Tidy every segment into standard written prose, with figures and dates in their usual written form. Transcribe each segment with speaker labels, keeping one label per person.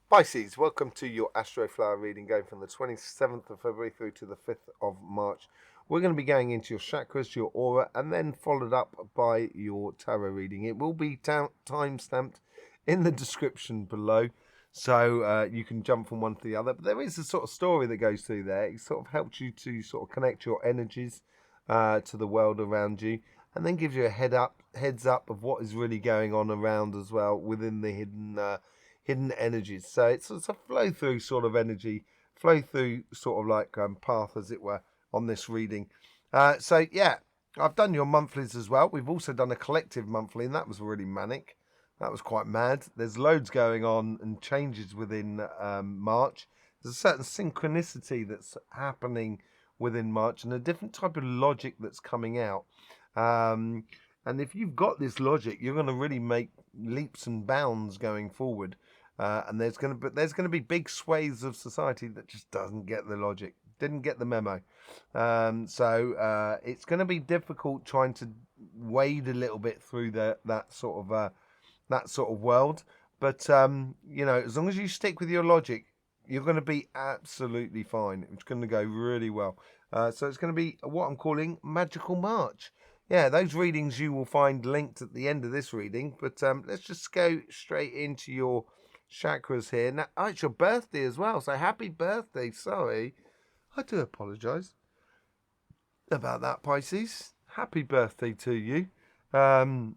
Speaker 1: Pisces, welcome to your Astroflower reading going from the 27th of February through to the 5th of March. We're going to be going into your chakras, your aura, and then followed up by your tarot reading. It will be time stamped in the description below, so you can jump from one to the other. But there is a sort of story that goes through there. It sort of helps you to sort of connect your energies to the world around you, and then gives you a heads up of what is really going on around as well within the hidden energies. So it's a flow through sort of energy, flow through sort of like path, as it were, on this reading. So yeah, I've done your monthlies as well. We've also done a collective monthly, and that was really manic. That was quite mad. There's loads going on and changes within March. There's a certain synchronicity that's happening within March and a different type of logic that's coming out. And if you've got this logic, you're going to really make leaps and bounds going forward. And there's going to be big swathes of society that just doesn't get the logic, didn't get the memo. So it's going to be difficult trying to wade a little bit through that sort of world. But you know, as long as you stick with your logic, you're going to be absolutely fine. It's going to go really well. So it's going to be what I'm calling Magical March. Yeah, those readings you will find linked at the end of this reading. But let's just go straight into your chakras here. Now, it's your birthday as well. So happy birthday. Sorry. I do apologise about that, Pisces. Happy birthday to you. So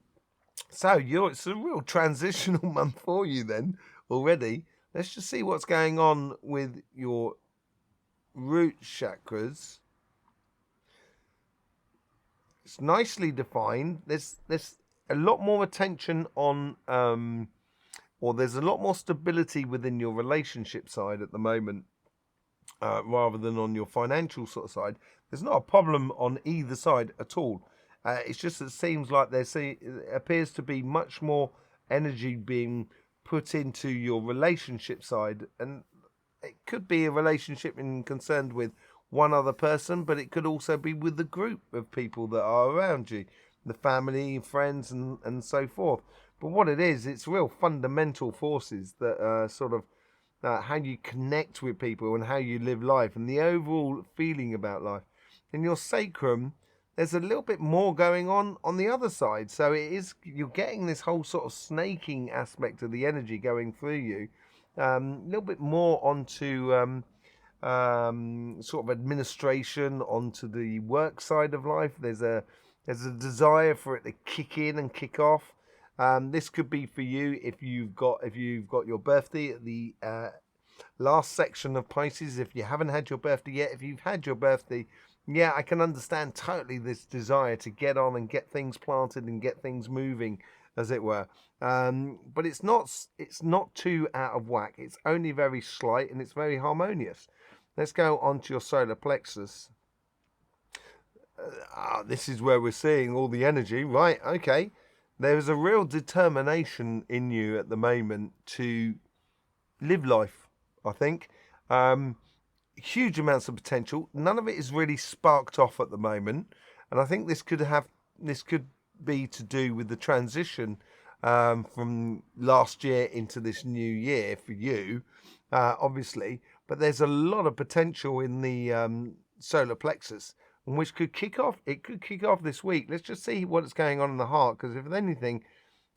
Speaker 1: it's a real transitional month for you then already. Let's just see what's going on with your root chakras. It's nicely defined. There's a lot more attention on, or there's a lot more stability within your relationship side at the moment, rather than on your financial sort of side. There's not a problem on either side at all. It's just that it seems like it appears to be much more energy being put into your relationship side, and it could be a relationship concerned with one other person, but it could also be with the group of people that are around you, the family, friends, and so forth. But what it is, it's real fundamental forces that are sort of how you connect with people and how you live life and the overall feeling about life. In your sacrum, there's a little bit more going on the other side. So you're getting this whole sort of snaking aspect of the energy going through you. A little bit more onto sort of administration, onto the work side of life. There's a desire for it to kick in and kick off. This could be for you if you've got your birthday at the last section of Pisces. If you haven't had your birthday yet, if you've had your birthday, yeah, I can understand totally this desire to get on and get things planted and get things moving, as it were. But it's not too out of whack. It's only very slight and it's very harmonious. Let's go on to your solar plexus. This is where we're seeing all the energy, right? Okay. There is a real determination in you at the moment to live life, I think. Huge amounts of potential. None of it is really sparked off at the moment. And I think this could be to do with the transition from last year into this new year for you, obviously. But there's a lot of potential in the solar plexus, which could kick off. It could kick off this week. Let's just see what's going on in the heart, because if anything,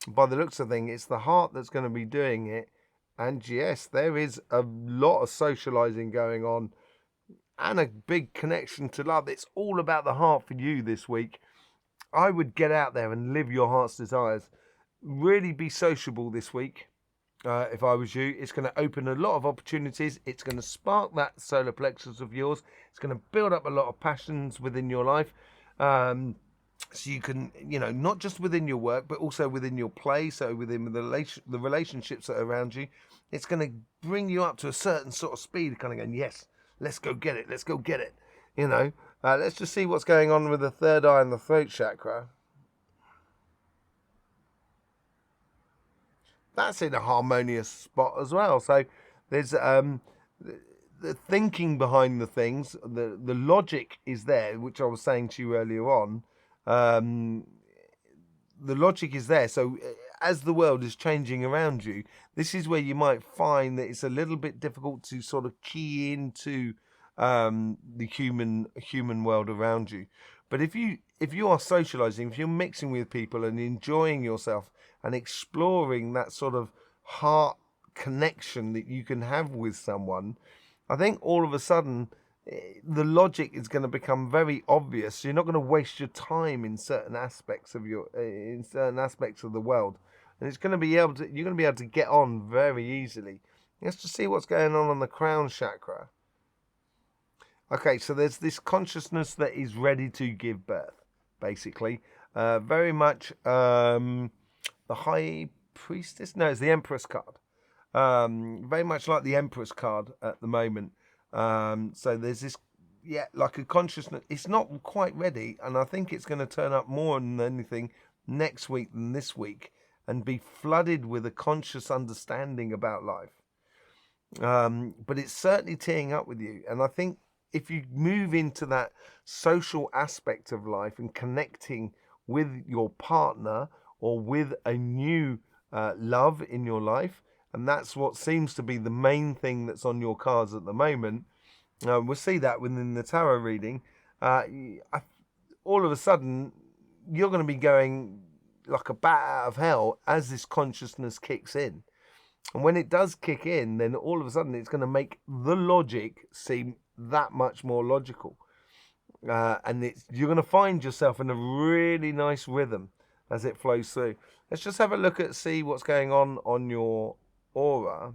Speaker 1: by the looks of things, it's the heart that's going to be doing it. And yes, there is a lot of socializing going on and a big connection to love. It's all about the heart for you this week. I would get out there and live your heart's desires. Really be sociable this week. If I was you, it's going to open a lot of opportunities. It's going to spark that solar plexus of yours. It's going to build up a lot of passions within your life. So you can, not just within your work, but also within your play. So within the relationships that are around you, it's going to bring you up to a certain sort of speed, kind of going, yes, let's go get it. Let's go get it. Let's just see what's going on with the third eye and the throat chakra. That's in a harmonious spot as well. So there's the thinking behind the things, the logic is there, which I was saying to you earlier on. The logic is there. So as the world is changing around you, this is where you might find that it's a little bit difficult to sort of key into the human world around you. But if you are socializing, if you're mixing with people and enjoying yourself and exploring that sort of heart connection that you can have with someone, I think all of a sudden the logic is going to become very obvious. You're not going to waste your time in certain aspects of the world, and it's going to be able to you're going to be able to get on very easily. Let's just see what's going on the crown chakra. Okay, so there's this consciousness that is ready to give birth, basically. Very much the High Priestess. No, it's the Empress card. Very much like the Empress card at the moment. So there's this, like a consciousness. It's not quite ready, and I think it's going to turn up more than anything next week than this week, and be flooded with a conscious understanding about life. But it's certainly teeing up with you, and I think if you move into that social aspect of life and connecting with your partner or with a new love in your life, and that's what seems to be the main thing that's on your cards at the moment. We'll see that within the tarot reading. All of a sudden, you're going to be going like a bat out of hell as this consciousness kicks in. And when it does kick in, then all of a sudden it's going to make the logic seem that much more logical. And you're going to find yourself in a really nice rhythm as it flows through. Let's just have a look at see what's going on your aura.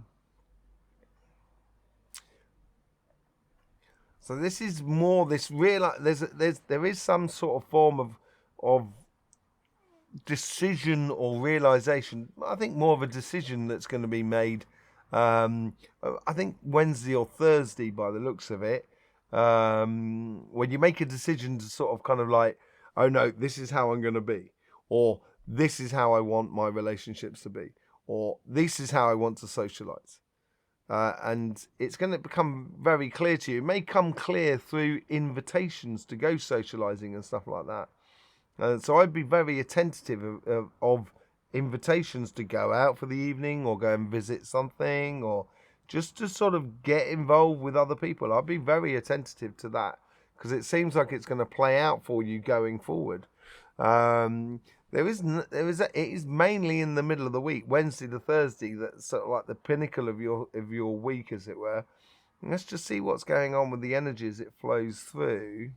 Speaker 1: So this is more this real. There is some sort of form of decision or realization. I think more of a decision that's going to be made. I think Wednesday or Thursday, by the looks of it, when you make a decision to sort of kind of like, oh no, this is how I'm going to be, or this is how I want my relationships to be, or this is how I want to socialize. And it's going to become very clear to you. It may come clear through invitations to go socializing and stuff like that. So I'd be very attentive of invitations to go out for the evening or go and visit something or just to sort of get involved with other people. I'd be very attentive to that because it seems like it's going to play out for you going forward. It is mainly in the middle of the week, Wednesday to Thursday, that's sort of like the pinnacle of your week, as it were. And let's just see what's going on with the energy as it flows through.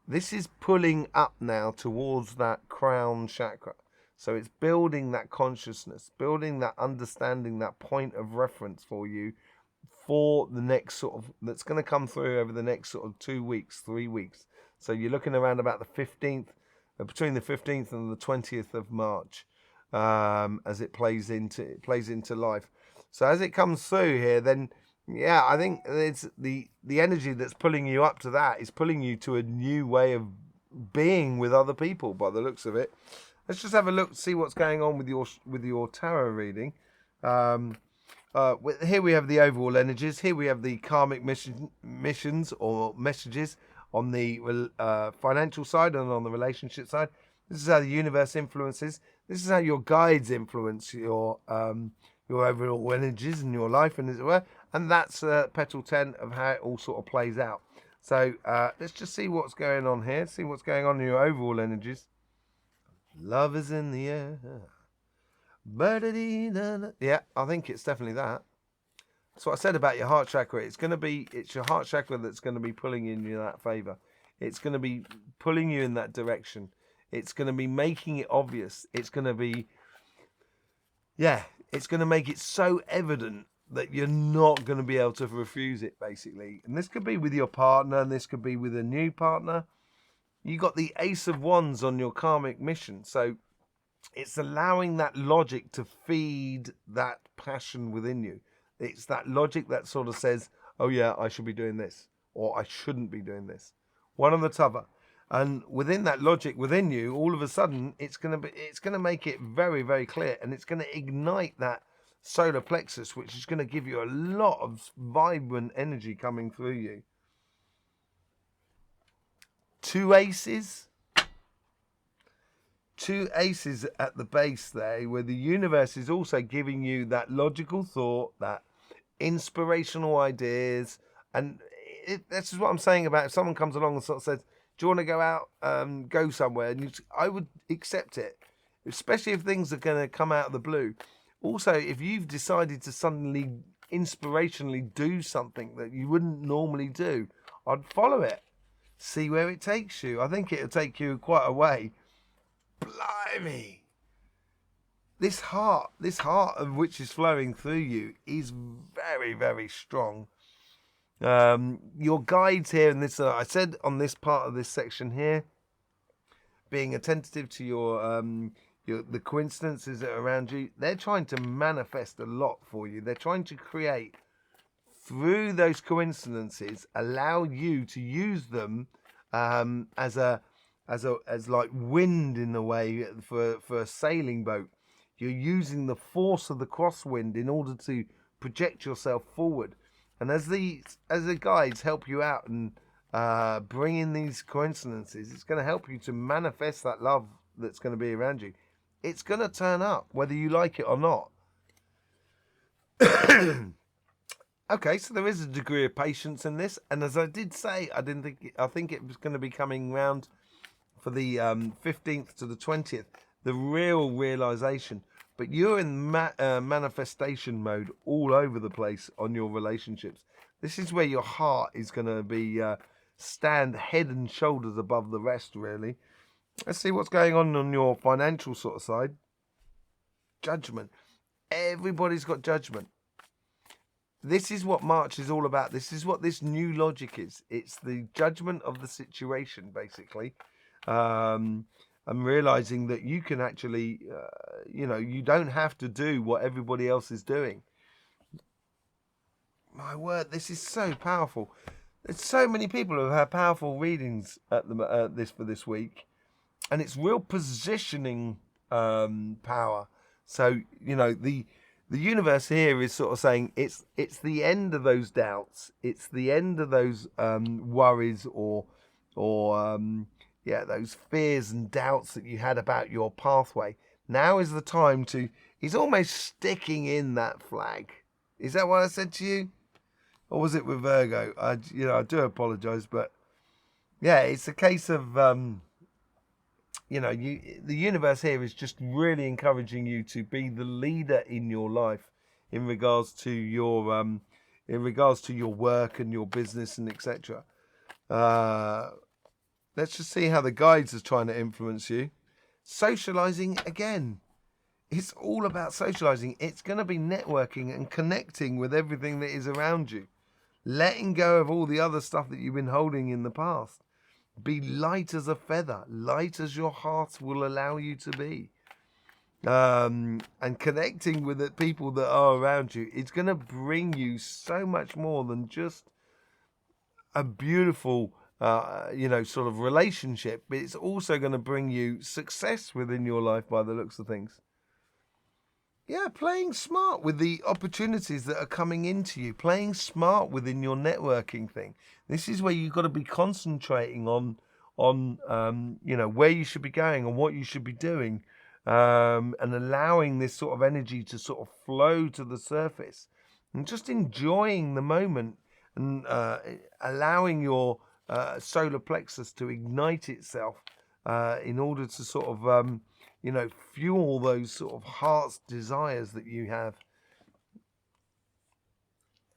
Speaker 1: This is pulling up now towards that crown chakra. So it's building that consciousness, building that understanding, that point of reference for you for the next sort of, that's going to come through over the next sort of 2 weeks, 3 weeks. So you're looking around about the 15th, between the 15th and the 20th of March, as it plays into life. So as it comes through here, then yeah, I think it's the energy that's pulling you up to that is pulling you to a new way of being with other people. By the looks of it, let's just have a look, see what's going on with your tarot reading. Here we have the overall energies. Here we have the karmic missions or messages on the financial side and on the relationship side. This is how the universe influences. This is how your guides influence your overall energies in your life, and as it were. And that's petal 10 of how it all sort of plays out. So let's just see what's going on here. See what's going on in your overall energies. Love is in the air. Yeah, I think it's definitely that. That's what I said about your heart chakra. It's your heart chakra that's going to be pulling in you that favor. It's going to be pulling you in that direction. It's going to be making it obvious. It's going to be, it's going to make it so evident that you're not going to be able to refuse it, basically. And this could be with your partner, and this could be with a new partner. You got the Ace of Wands on your karmic mission. So it's allowing that logic to feed that passion within you. It's that logic that sort of says, oh yeah, I should be doing this, or I shouldn't be doing this. One or the other. And within that logic within you, all of a sudden, it's going to make it very, very clear, and it's going to ignite that solar plexus, which is going to give you a lot of vibrant energy coming through you. 2 aces. two aces at the base there, where the universe is also giving you that logical thought, that inspirational ideas. And this is what I'm saying about if someone comes along and sort of says, do you want to go out, go somewhere? And I would accept it, especially if things are going to come out of the blue. Also, if you've decided to suddenly inspirationally do something that you wouldn't normally do, I'd follow it, see where it takes you. I think it'll take you quite a way. Blimey. This heart of which is flowing through you is very, very strong. Your guides here, and this I said on this part of this section here, being attentive to the coincidences that are around you, they're trying to manifest a lot for you. They're trying to create, through those coincidences, allow you to use them as like wind in a way for a sailing boat. You're using the force of the crosswind in order to project yourself forward. And as the guides help you out and bring in these coincidences, it's going to help you to manifest that love that's going to be around you. It's going to turn up, whether you like it or not. Okay, so there is a degree of patience in this, and as I did say, I think it was going to be coming round for the 15th to the 20th, the real realization. But you're in manifestation mode all over the place on your relationships. This is where your heart is going to be stand head and shoulders above the rest, really. Let's see what's going on your financial sort of side. Judgment. Everybody's got judgment. This is what March is all about. This is what this new logic is. It's the judgment of the situation, basically. I'm realizing that you can actually, you don't have to do what everybody else is doing. My word, this is so powerful. There's so many people who have had powerful readings at for this week, and it's real positioning power. So the universe here is sort of saying it's the end of those doubts. It's the end of those worries or those fears and doubts that you had about your pathway. Now is the time to. He's almost sticking in that flag. Is that what I said to you? Or was it with Virgo? I do apologise, but yeah, it's a case of the universe here is just really encouraging you to be the leader in your life in regards to your work and your business and etc. Let's just see how the guides are trying to influence you. Socializing again. It's all about socializing. It's going to be networking and connecting with everything that is around you. Letting go of all the other stuff that you've been holding in the past. Be light as a feather. Light as your heart will allow you to be. And connecting with the people that are around you. It's going to bring you so much more than just a beautiful sort of relationship, but it's also going to bring you success within your life by the looks of things. Yeah, playing smart with the opportunities that are coming into you, playing smart within your networking thing. This is where you've got to be concentrating on where you should be going and what you should be doing, and allowing this sort of energy to sort of flow to the surface and just enjoying the moment and allowing your solar plexus to ignite itself in order to sort of fuel those sort of heart's desires that you have.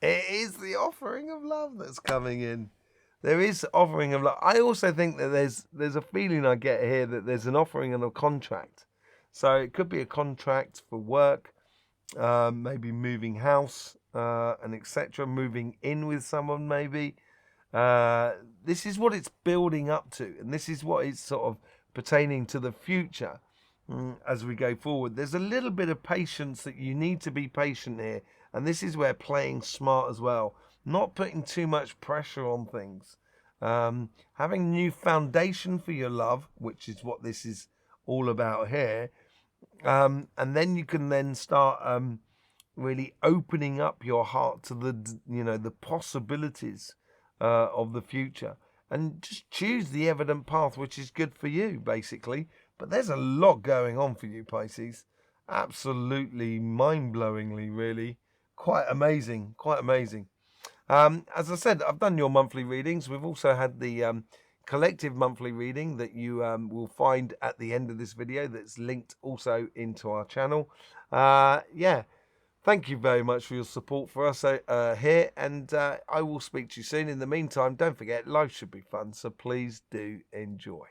Speaker 1: It is the offering of love that's coming in. There is offering of love. I also think that there's a feeling I get here that there's an offering and a contract. So it could be a contract for work, maybe moving house and etc. Moving in with someone maybe. This is what it's building up to, and this is what it's sort of pertaining to the future as we go forward. There's a little bit of patience that you need to be patient here, and this is where playing smart as well, not putting too much pressure on things, having new foundation for your love, which is what this is all about here, and then you can then start really opening up your heart to the possibilities of the future, and just choose the evident path which is good for you, basically. But there's a lot going on for you, Pisces. Absolutely mind-blowingly, really. Quite amazing, quite amazing. As I said, I've done your monthly readings. We've also had the collective monthly reading that you will find at the end of this video, that's linked also into our channel. Yeah, thank you very much for your support for us here, and I will speak to you soon. In the meantime, don't forget, life should be fun, so please do enjoy.